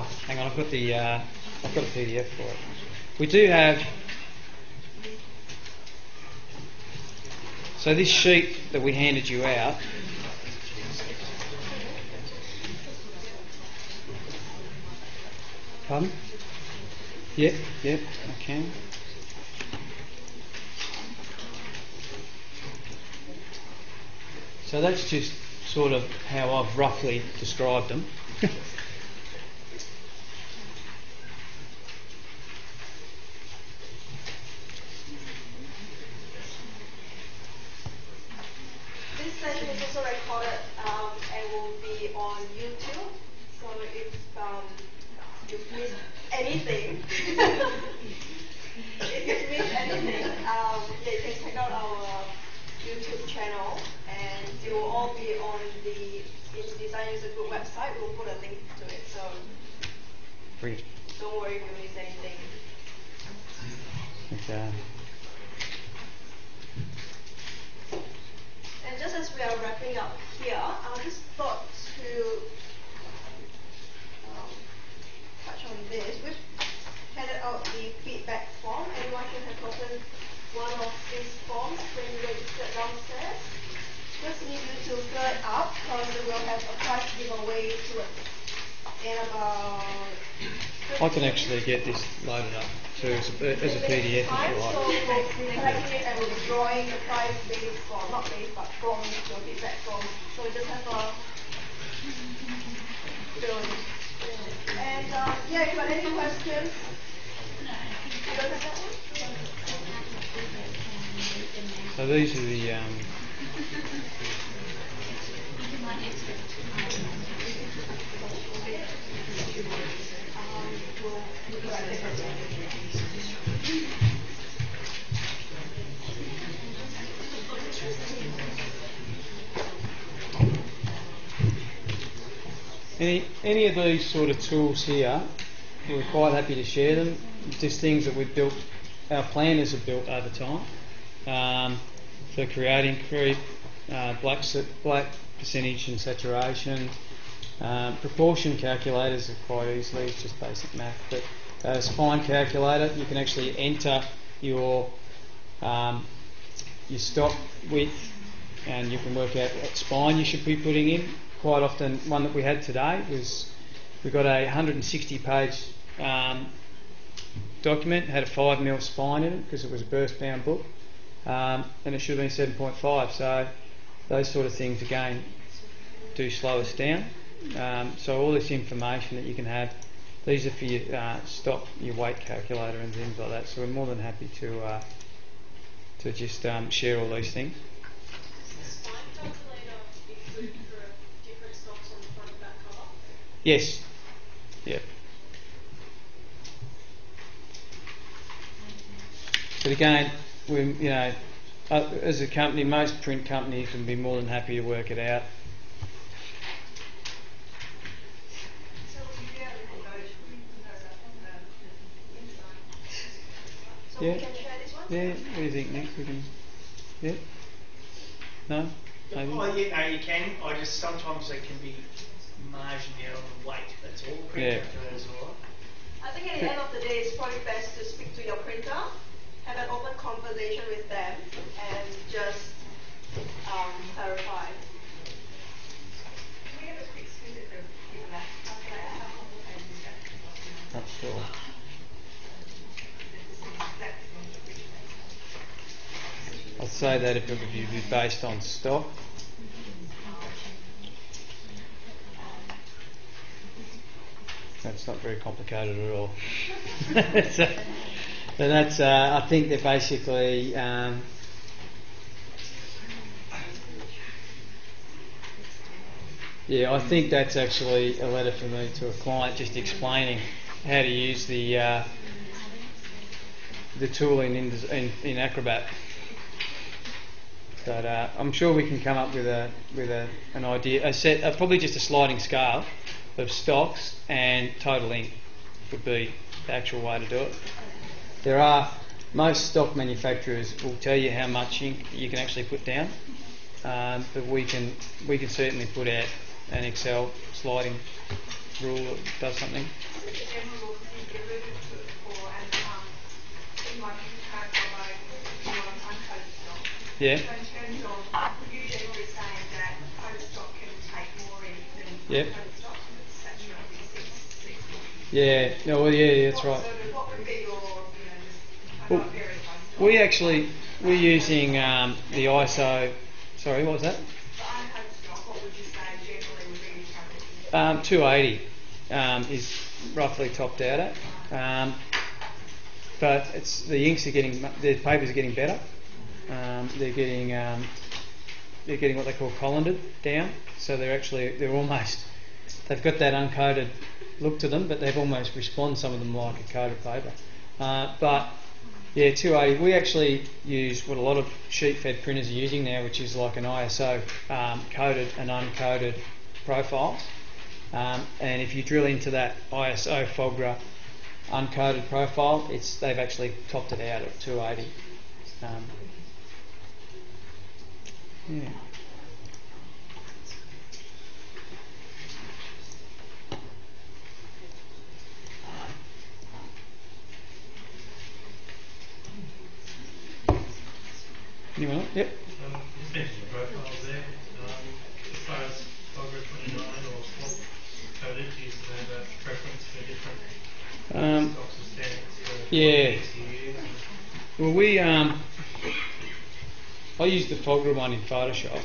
hang on, I've got a PDF for it. We do have. So this sheet that we handed you out. Pardon? Yep, I can. So that's just sort of how I've roughly described them. This session is also recorded and will be on YouTube. So if you've missed anything, you can check out our YouTube channel, and it will all be on the Design User Group website. We'll put a link to it, so Brilliant. Don't worry if you miss anything. Okay. And just as we are wrapping up here, I just thought to touch on this. We've handed out the feedback form. Anyone should have gotten one of these forms when you registered downstairs. Just need you to fill it up because we will have a prize giveaway to it in about. I can actually get this loaded up too as a PDF if you like. So we'll be collecting it and we'll be drawing the prize based from, not based, but from your feedback form. So we just have a fill in. And yeah, if you have any questions, you don't have that one? So these are the any of these sort of tools here, we're quite happy to share them. Just things that we've built, our planners have built over time. For creating creep, black percentage and saturation. Proportion calculators are quite easily, it's just basic math. But a spine calculator, you can actually enter your stop width, and you can work out what spine you should be putting in. Quite often, one that we had today was we got a 160-page document, had a 5mm spine in it because it was a burst-bound book, and it should have been 7.5. So those sort of things again do slow us down. So all this information that you can have, these are for your stop, your weight calculator and things like that. So we're more than happy to just share all these things. Yes. Yep. But again, as a company, most print companies would be more than happy to work it out. So yeah. We can share this one? Yeah. What do you think, Nick? We can. Yeah. No. Maybe. Oh, yeah, no, you can. I just sometimes they can be marginally out on the weight. That's all. Print calculators are all right. I think at the end of the day, it's probably best to speak to your printer, have an open conversation with them, and just clarify. Can we have a quick snippet of that? Not sure. I'd say that if it would be based on stock. That's not very complicated at all. So that's, I think they're basically, yeah, I think that's actually a letter from me to a client just explaining how to use the tooling in Acrobat. But I'm sure we can come up with an idea, probably just a sliding scale of stocks and total ink would be the actual way to do it. Most stock manufacturers will tell you how much ink you can actually put down, but we can certainly put out an Excel sliding rule that does something. Yeah. So in terms of, you generally saying that coded stock can take more in than Yep. coded stock, it's saturated in 6. Yeah. No. Well, yeah. That's right. So what would be your, just, Well, we're using the ISO. Sorry, what was that? For uncoded stock, what would you say generally would be your target? 280 is roughly topped out at, but it's the inks are getting, the papers are getting better. They're getting what they call colanded down, so they're almost, they've got that uncoated look to them, but they've almost respond, some of them, like a coated paper. But yeah, 280. We actually use what a lot of sheet-fed printers are using now, which is like an ISO coated and uncoated profiles. And if you drill into that ISO Fogra uncoated profile, they've actually topped it out at 280. Yeah. Anyone else? Yep. You mentioned the profiles there. As far as Fogra 29 or swap coded, do you have a preference for different stocks of stamps? Yeah. Well, I use the Fogra one in Photoshop,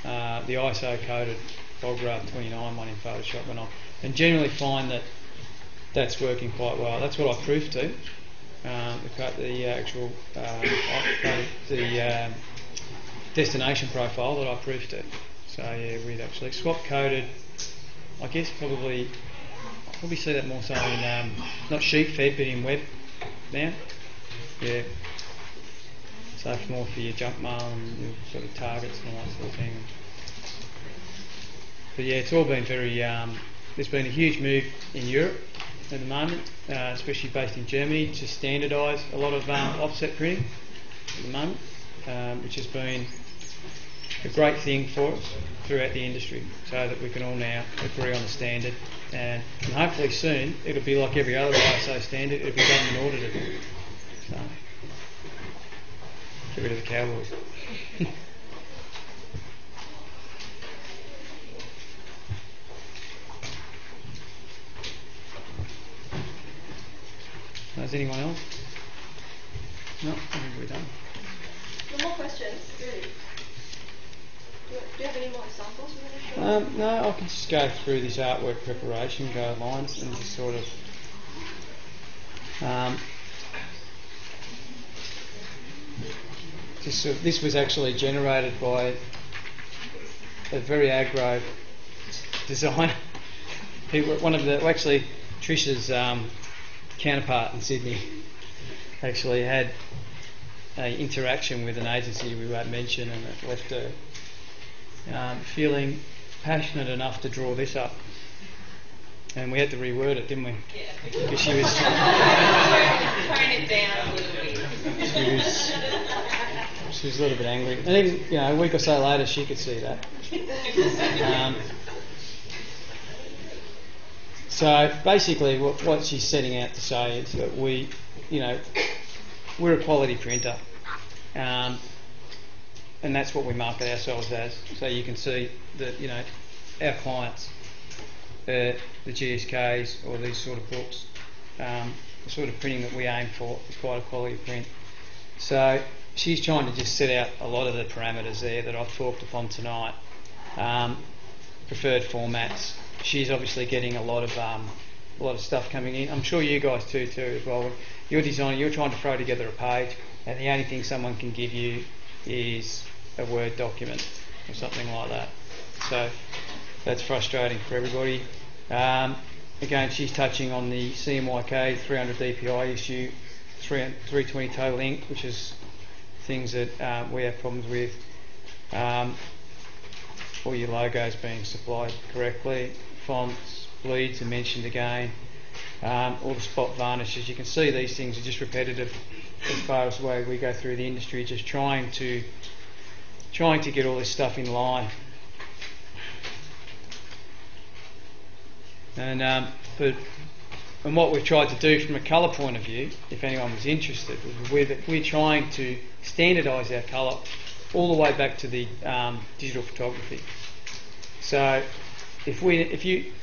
the ISO coded Fogra 29 one in Photoshop, and generally find that that's working quite well. That's what I proof to. The actual the destination profile that I proof to. So yeah, we'd actually swap coded. I guess probably see that more so in not sheet fed but in web now. Yeah. So it's more for your junk mail and your sort of targets and all that sort of thing. But yeah, it's all been very. There's been a huge move in Europe at the moment, especially based in Germany, to standardise a lot of offset printing at the moment, which has been a great thing for us throughout the industry, so that we can all now agree on the standard, and hopefully soon it'll be like every other ISO standard, it'll be government audited. So, get rid of the cowboys. Is anyone else? No, I think we're done. No more questions, really. Do you have any more examples you want to show? No, I can just go through this artwork preparation guidelines and just sort of this was actually generated by a very aggro designer. Actually Trish's counterpart in Sydney actually had an interaction with an agency we won't mention, and it left her feeling passionate enough to draw this up, and we had to reword it, didn't we? Yeah. Because she was tone it down a little bit. she was a little bit angry, and even a week or so later she could see that. So basically, what she's setting out to say is that we're a quality printer, and that's what we market ourselves as. So you can see that our clients, the GSKs or these sort of books, the sort of printing that we aim for is quite a quality print. So she's trying to just set out a lot of the parameters there that I've talked upon tonight. Preferred formats. She's obviously getting a lot of stuff coming in. I'm sure you guys too as well. You're designing, you're trying to throw together a page, and the only thing someone can give you is a Word document or something like that. So that's frustrating for everybody. Again, she's touching on the CMYK 300 DPI issue, 320 total ink, which is things that we have problems with. All your logos being supplied correctly, fonts, bleeds are mentioned again, all the spot varnishes. You can see these things are just repetitive as far as the way we go through the industry, just trying to get all this stuff in line. And what we've tried to do from a colour point of view, if anyone was interested, we're trying to standardise our colour all the way back to the digital photography. So we've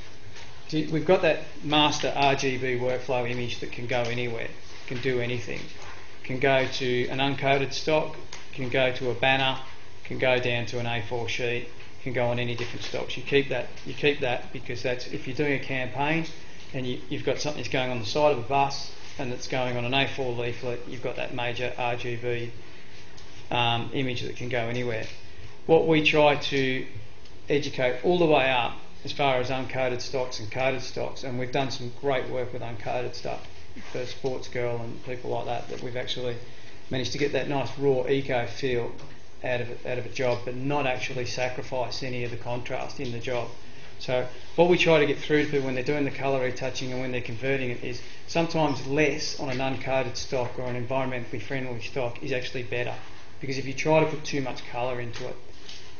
got that master RGB workflow image that can go anywhere, can do anything, can go to an uncoated stock, can go to a banner, can go down to an A4 sheet, can go on any different stocks. You keep that because that's if you're doing a campaign and you've got something that's going on the side of a bus and it's going on an A4 leaflet, you've got that major RGB image that can go anywhere. What we try to educate all the way up as far as uncoated stocks and coated stocks, and we've done some great work with uncoated stuff for Sports Girl and people like that we've actually managed to get that nice raw eco feel out of a job, but not actually sacrifice any of the contrast in the job. So what we try to get through to people when they're doing the colour retouching and when they're converting it is sometimes less on an uncoated stock or an environmentally friendly stock is actually better, because if you try to put too much colour into it,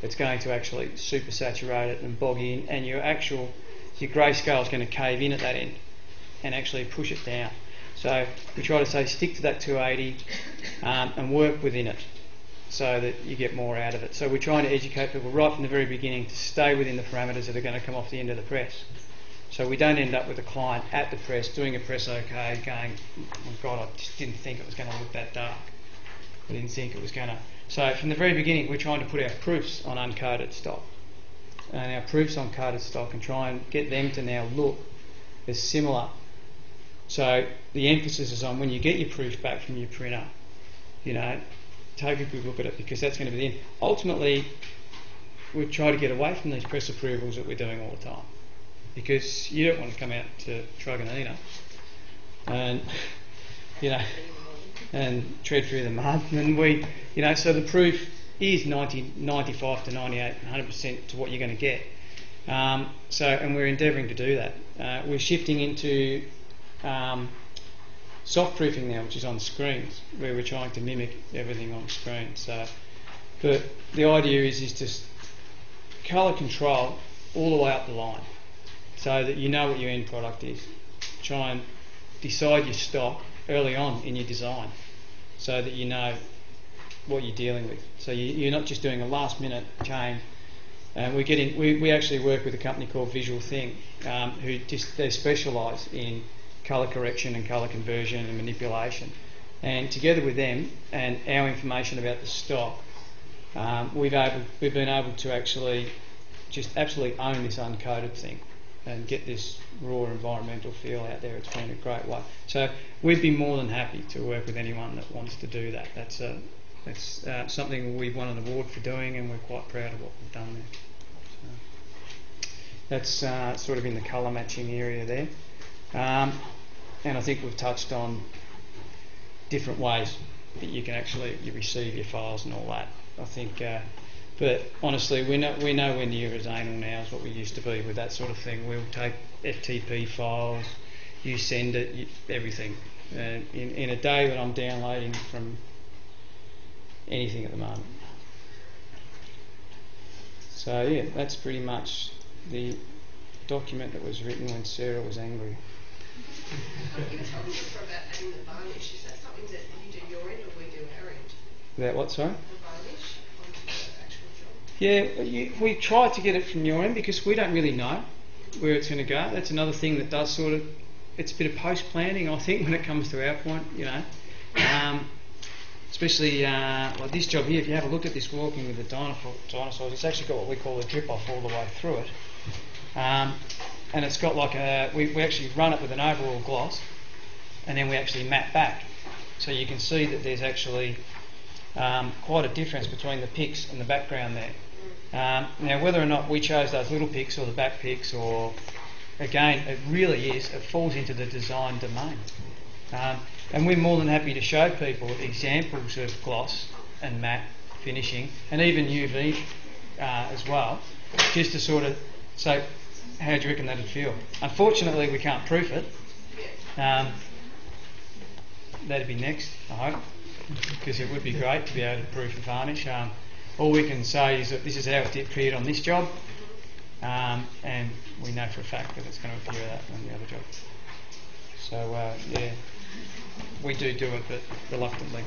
it's going to actually super saturate it and bog in, and your grayscale is going to cave in at that end and actually push it down. So we try to say stick to that 280 and work within it so that you get more out of it. So we're trying to educate people right from the very beginning to stay within the parameters that are going to come off the end of the press. So we don't end up with a client at the press doing a press okay going, oh God, I just didn't think it was going to look that dark. I didn't think it was going to. So from the very beginning we're trying to put our proofs on uncoated stock and our proofs on coated stock and try and get them to now look as similar. So the emphasis is on when you get your proof back from your printer, take a good look at it, because that's going to be the end. Ultimately, we try to get away from these press approvals that we're doing all the time, because you don't want to come out to Truganina and and tread through the mud. And so the proof is 95 to 98, 100% to what you're going to get. And we're endeavouring to do that. We're shifting into soft proofing now, which is on screens, where we're trying to mimic everything on screen. So, but the idea is to colour control all the way up the line, so that you know what your end product is. Try and decide your stock early on in your design, so that you know what you're dealing with. So you're not just doing a last minute change. We actually work with a company called Visual Thing, they specialise in colour correction and colour conversion and manipulation. And together with them and our information about the stock, we've been able to actually just absolutely own this uncoated thing and get this raw environmental feel out there. It's been a great way. So we'd be more than happy to work with anyone that wants to do that. That's something we've won an award for doing, and we're quite proud of what we've done there. So that's sort of in the colour matching area there. And I think we've touched on different ways that you can you receive your files and all that. I think, but honestly, we're nowhere near as anal now as what we used to be with that sort of thing. We'll take FTP files, you send it, everything. In a day when I'm downloading from anything at the moment. So yeah, that's pretty much the document that was written when Sarah was angry. You were talking before about adding the varnish. Is that something that you do your end or we do our end? That what, sorry? The varnish onto the actual job? Yeah, we try to get it from your end because we don't really know where it's going to go. That's another thing that does sort of, it's a bit of post-planning, I think, when it comes to our point, especially like this job here. If you have a look at this walking with the dinosaurs, it's actually got what we call a drip-off all the way through it. And it's got like we actually run it with an overall gloss, and then we actually map back. So you can see that there's actually quite a difference between the pics and the background there. Now, whether or not we chose those little pics or the back pics, or again, it really is, it falls into the design domain. And we're more than happy to show people examples of gloss and matte finishing, and even UV as well, just to sort of say, how do you reckon that'd feel? Unfortunately, we can't proof it. That'd be next, I hope, because it would be great to be able to proof and varnish. All we can say is that this is how it appeared on this job, and we know for a fact that it's going to appear that on the other job. So yeah, we do it, but reluctantly.